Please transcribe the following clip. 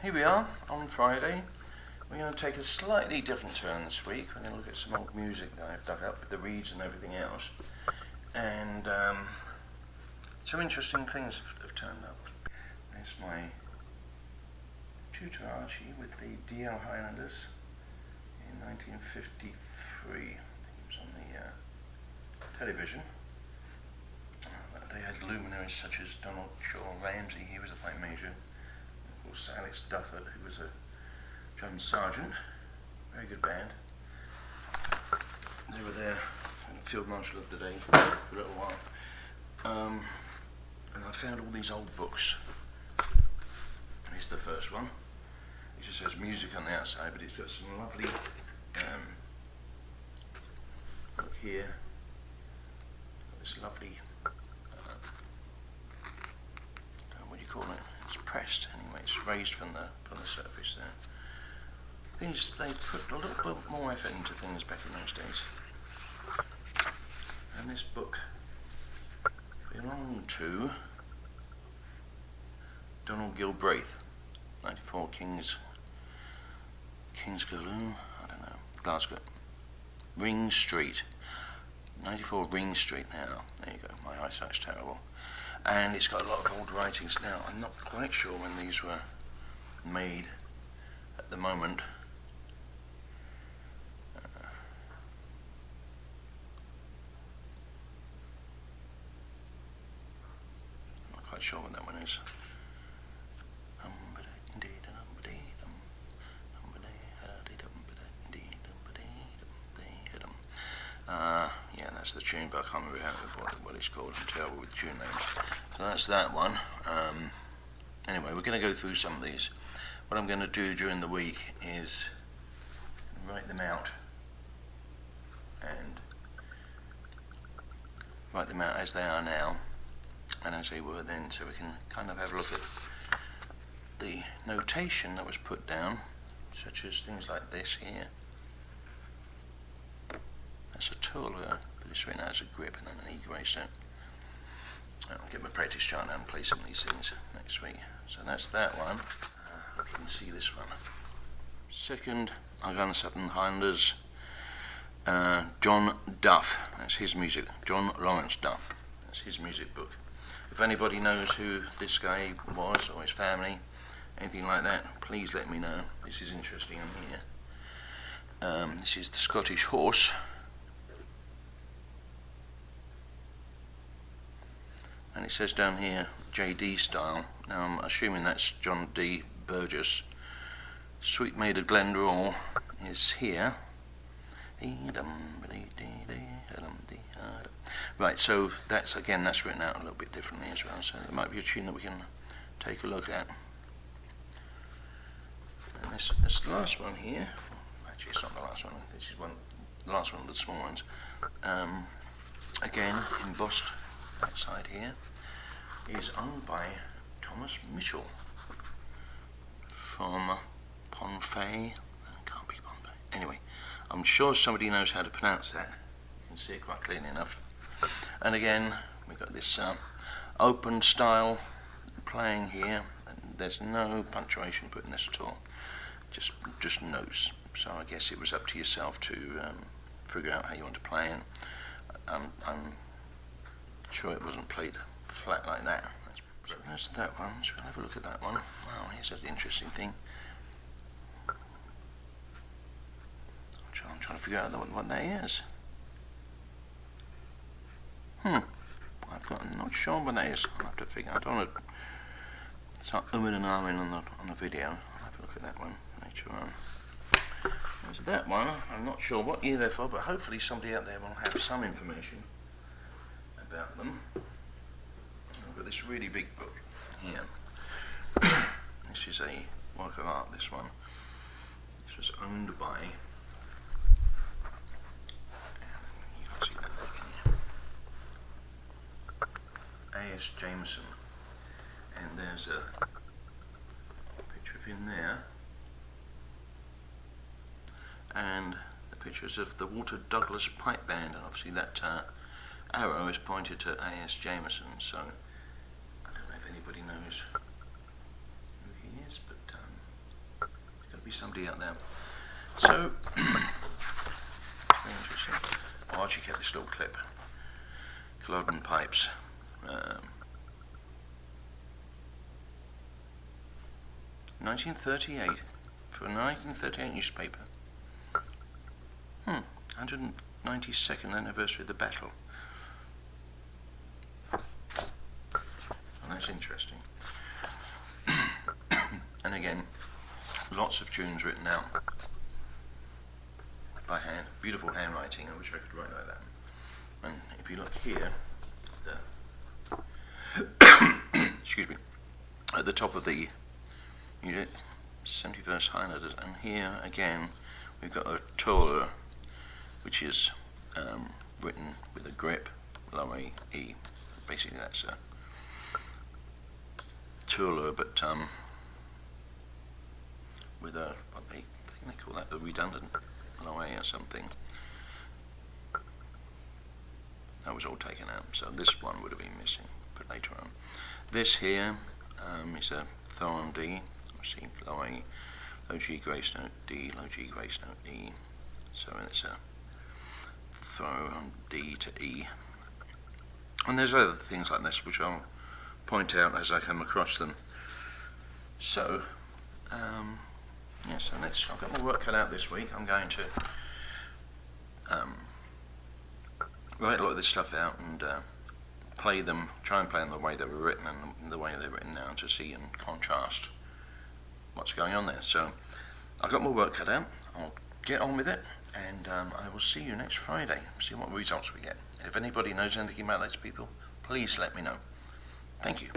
here we are on Friday. We're going to take a slightly different turn this week. We're going to look at some old music that I've dug up with the reeds and everything else. And some interesting things have turned up. There's my tutor Archie with the DL Highlanders in 1953. I think it was on the television. They had luminaries such as Donald Shaw Ramsey, he was a pipe major. Of course, Alex Dufford, who was a drum sergeant. Very good band. They were there, Field Marshal of the day for a little while. And I found all these old books. Here's the first one. It just says music on the outside, but it's got some lovely look here. This lovely what do you call it? It's pressed anyway. It's raised from the surface there. They put a little bit more effort into things back in those days. And this book belonged to Donald Gilbraith, 94 King's Galoon, I don't know, Glasgow. Ring Street, 94 Ring Street now. There you go, my eyesight's terrible. And it's got a lot of old writings now. I'm not quite sure when these were made at the moment. Not quite sure what that one is. Yeah, that's the tune, but I can't remember what it's called. I'm terrible with tune names. So that's that one. Anyway, we're going to go through some of these. What I'm going to do during the week is write them out and write them out as they are now and as they were then, so we can kind of have a look at the notation that was put down, such as things like this here. That's a tool, but it's written out as a grip and then an E-grace. I'll get my practice chart out and play some of these things next week. So that's that one. You can see this one. Second, I've done Southern Highlanders. John Duff, that's his music. John Lawrence Duff, that's his music book. If anybody knows who this guy was or his family, anything like that, please let me know. This is interesting on here. This is the Scottish Horse. And it says down here, JD style. Now I'm assuming that's John D. Burgess. Sweet Maid of Glendrore is here. Right, so that's written out a little bit differently as well. So there might be a tune that we can take a look at. And this last one here. Actually, it's not the last one. This is the last one of the small ones. Again, embossed. That side here is owned by Thomas Mitchell from Pohnpei. Can't be Pohnpei. Anyway, I'm sure somebody knows how to pronounce that. You can see it quite clearly enough. And again, we've got this open style playing here. And there's no punctuation put in this at all. Just notes. So I guess it was up to yourself to figure out how you want to play. And I'm sure it wasn't played flat like that. So that's that one. So we'll have a look at that one. Wow, here's an interesting thing. I'm trying to figure out what that is. I'm not sure what that is. I'll have to figure out. I don't want to start umming and ahhing on the video. I'll have a look at that one later on. There's that one. I'm not sure what year they're for, but hopefully somebody out there will have some information about them. I've got this really big book here. This is a work of art, this one. This was owned by, you can't see that there, can you? A.S. Jameson. And there's a picture of him there. And the pictures of the Walter Douglas Pipe Band, and obviously that arrow is pointed to A.S. Jameson, so I don't know if anybody knows who he is, but be somebody out there. So, very interesting. Oh, Archie kept this little clip. Bagpipes. 1938, for a 1938 newspaper. 192nd anniversary of the battle. Well, that's interesting. And again, lots of tunes written out by hand. Beautiful handwriting. I wish I could write like that. And if you look here, excuse me, at the top of the unit, 71st highlighters, and here again we've got a toller, which is written with a grip, lower E. Basically that's a toller, but with a, what they call that, the redundant lower A or something. That was all taken out, so this one would have been missing for later on. This here is a throw on D. See, low A, low G grace note D, low G grace note E. So it's a throw on D to E. And there's other things like this which I'll point out as I come across them. So, yeah, so I've got my work cut out this week. I'm going to write a lot of this stuff out and play them, try and play them the way they were written and the way they're written now to see and contrast what's going on there. So I've got my work cut out. I'll get on with it, and I will see you next Friday, see what results we get. If anybody knows anything about those people, please let me know. Thank you.